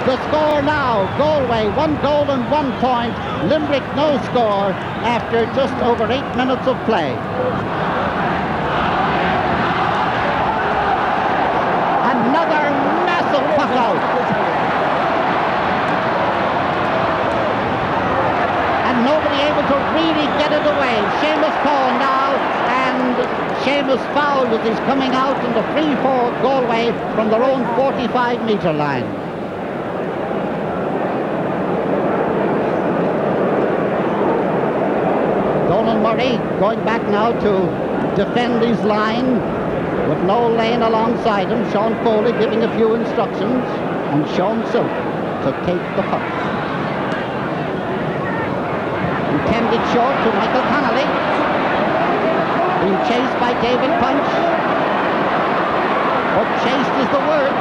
The score now, Galway 1 goal and 1 point, Limerick no score after just over 8 minutes of play. Another massive puck out. And nobody able to really get it away. Seamus Cohen now, and Seamus fouled as he's coming out in the free for Galway from their own 45-metre line. Donald Murray going back now to defend his line with no lane alongside him. Sean Foley giving a few instructions, and Sean Silk to take the puck. Intended short to Michael Connolly. Being chased by David Punch. But chased is the word.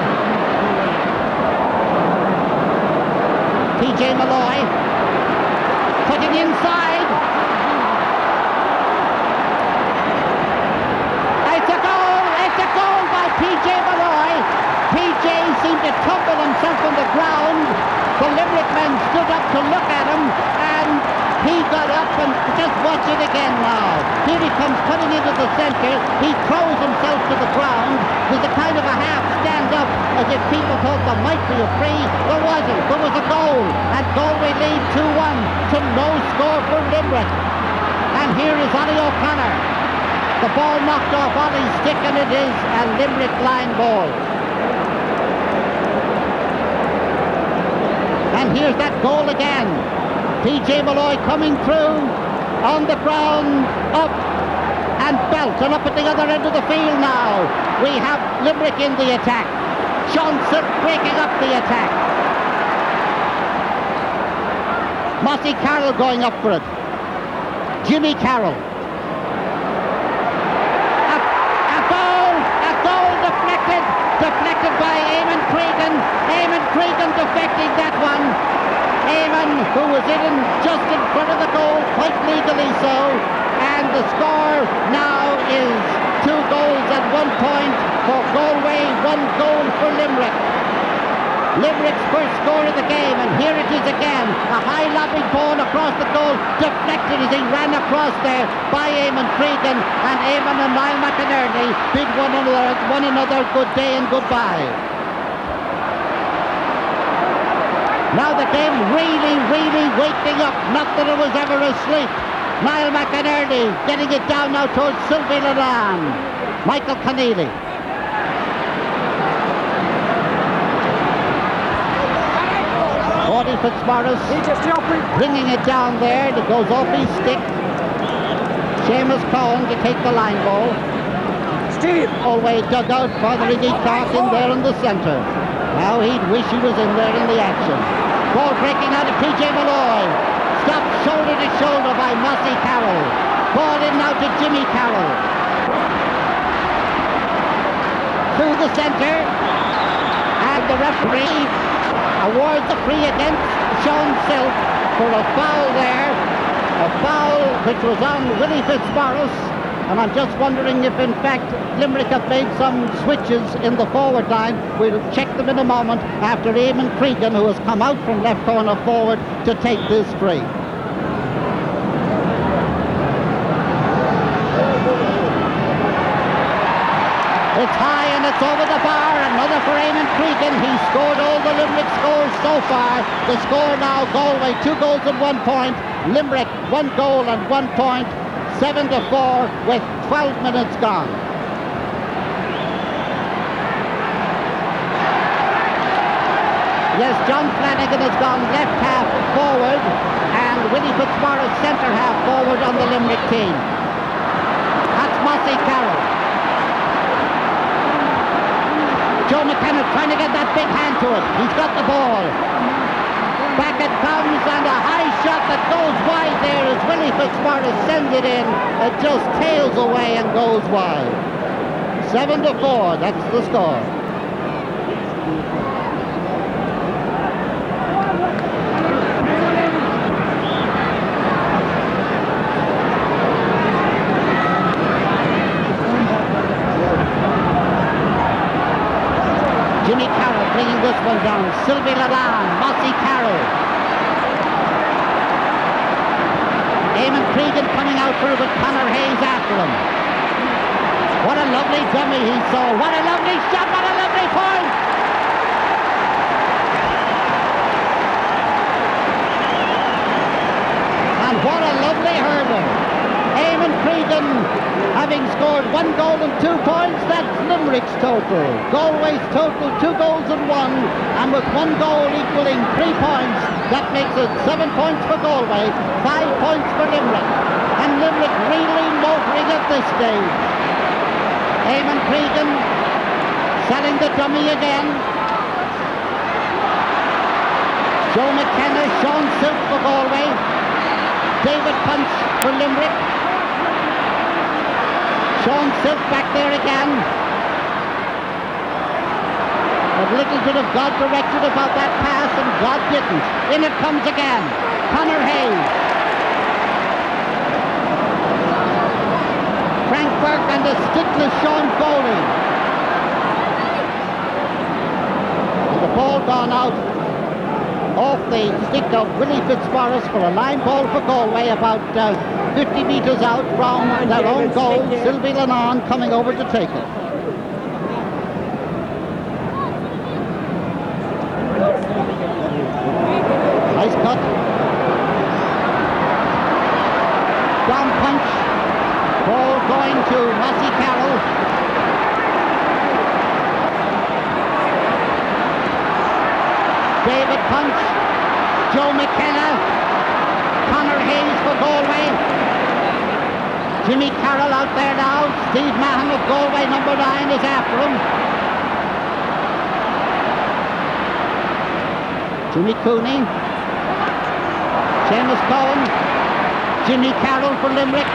P.J. Malloy putting inside. It's a goal by P.J. Malloy. P.J. seemed to tumble himself on the ground. The Limerick men stood up to look at him, and he got up, and just watch it again now. Here he comes putting into the centre. He throws himself to the ground. There's a kind of a half stand up as if people thought there might be a free. There wasn't. There was a goal. And Galway lead 2-1 to no score for Limerick. And here is Ollie O'Connor. The ball knocked off Ollie's stick, and it is a Limerick line ball. And here's that goal again. P.J. Malloy coming through on the ground, up and belt, and up at the other end of the field now. We have Limerick in the attack. Johnson breaking up the attack. Mossy Carroll going up for it. Jimmy Carroll. A goal deflected by Eamon Cregan. Eamon Cregan deflecting that one. Eamon, who was just in front of the goal, quite legally so, and the score now is 2 goals and 1 point for Galway, 1 goal for Limerick. Limerick's first score of the game, and here it is again, a high lobbing ball across the goal, deflected as he ran across there by Eamon Cregan, and Eamon and Niall McInerney bid one another good day and goodbye. Now the game really waking up, not that it was ever asleep. Niall McInerney getting it down now towards Sylvie Lalane. Michael Keneally. Audie Fitzmaurice bringing it down there. It goes off his stick. Seamus Cohen to take the line ball. Steve. Galway dug out Father Iggy Clark in there in the centre. Now he'd wish he was in there in the action. Ball breaking out of P.J. Malloy. Stopped shoulder to shoulder by Mossy Carroll. Ball in now to Jimmy Carroll. Through the centre. And the referee awards a free against Sean Silk for a foul there. A foul which was on Willie Fitzmaurice. And I'm just wondering if, in fact, Limerick have made some switches in the forward line. We'll check them in a moment after Eamon Cregan, who has come out from left corner forward to take this free. It's high and it's over the bar. Another for Eamon Cregan. He's scored all the Limerick scores so far. The score now, Galway 2 goals and 1 point. Limerick 1 goal and 1 point. 7-4 with 12 minutes gone. Yes, John Flanagan has gone left half forward and Willie Fitzmaurice centre half forward on the Limerick team. That's Mossy Carroll. Joe McKenna trying to get that big hand to it. He's got the ball. Back it comes, and a high shot that goes wide there as Willie Fitzmaurice sends it in. It just tails away and goes wide. 7-4, that's the score. Jimmy Carroll bringing this one down. Sylvie Sylvie Ladan, Mossy Carroll. Eamon Cregan coming out through with Conor Hayes after him. What a lovely dummy he saw. What a lovely shot. What a lovely point. And what a lovely hurler. Eamon Cregan, having scored 1 goal and 2 points, that's Limerick's total. Galway's total, 2 goals and 1, and with 1 goal equaling 3 points, that makes it 7 points for Galway, 5 points for Limerick. And Limerick really motoring at this stage. Eamon Cregan selling the dummy again. Joe McKenna, Sean Silk for Galway. David Punch for Limerick. Sean Silk back there again. But little bit of God directed about that pass, and God didn't. In it comes again. Conor Hayes. Frank Burke and the stickless Sean Foley. And the ball gone out off the stick of Willie Fitzmaurice for a line ball for Galway, about 50 metres out from their own goal. Sylvie Ladan coming over to take it. Nice cut. Down punch. Ball going to Mossy Carroll. David Punch, Joe McKenna, Conor Hayes for Galway. Jimmy Carroll out there now. Steve Mahon of Galway, number 9, is after him. Jimmy Cooney, Seamus Cohen, Jimmy Carroll for Limerick.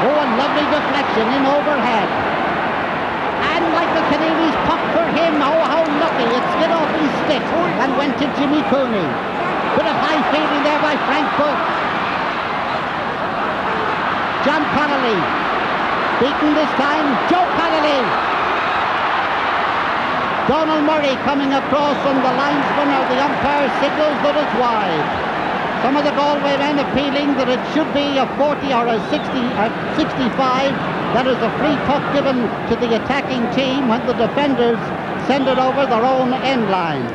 Oh, a lovely deflection in overhead. And Michael Keneally's puck for him. Oh, how lucky. It skid off his stick and went to Jimmy Cooney. Bit of high fielding there by Frank Burke. John Connolly. Beaten this time. Joe Connolly. Donald Murray coming across, and the linesman or the umpire signals that it's wide. Some of the Galway men appealing that it should be a 40 or a 60 or 65. That is a free puck given to the attacking team when the defenders send it over their own end line.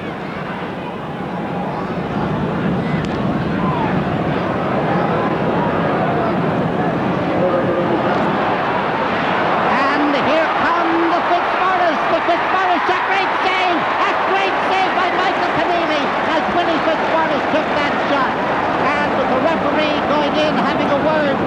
And here come the Fitzmaurice. The Fitzmaurice, a great save! A great save by Michael Keneally as Willie Fitzmaurice took that shot. And the referee going in, having a word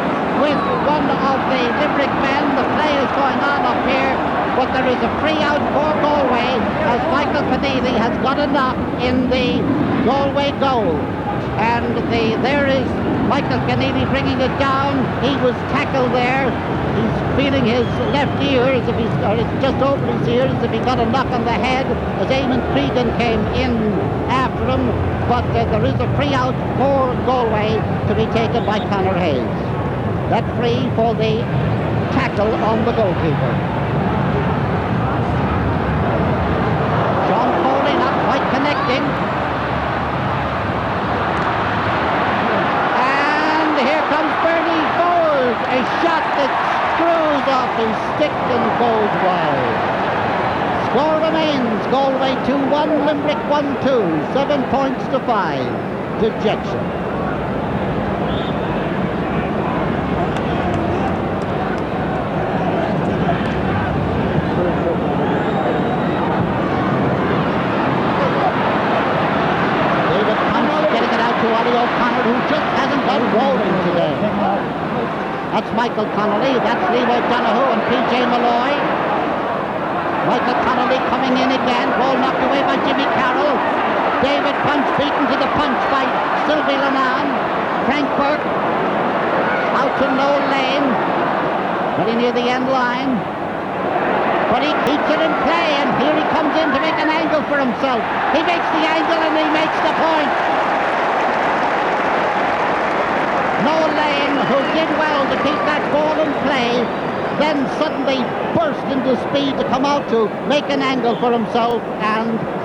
with one of the Limerick men. The play is going on up here, but there is a free out for Galway as Michael Keneally has got a knock in the Galway goal. And there is Michael Keneally bringing it down. He was tackled there. He's feeling his left ear as if he's, or it's just over his ear, as if he got a knock on the head as Eamon Cregan came in after him. But there is a free out for Galway to be taken by Conor Hayes. That free for the tackle on the goalkeeper. Sean Foley not quite connecting. And here comes Bernie Ford. A shot that screws off his stick and goes wide. Score remains Galway 2-1, Limerick 1-2, 7 points to 5. Dejection. Who just hasn't got rolling today. That's Michael Connolly, that's Leroy Donoghue and PJ Malloy. Michael Connolly coming in again, ball knocked away by Jimmy Carroll. David Punch beaten to the punch by Sylvie Ladan. Frank Burke out to Noel Lane, pretty near the end line. But he keeps it in play, and here he comes in to make an angle for himself. He makes the angle and he makes the point. Noel Lane, who did well to keep that ball in play, then suddenly burst into speed to come out to make an angle for himself, and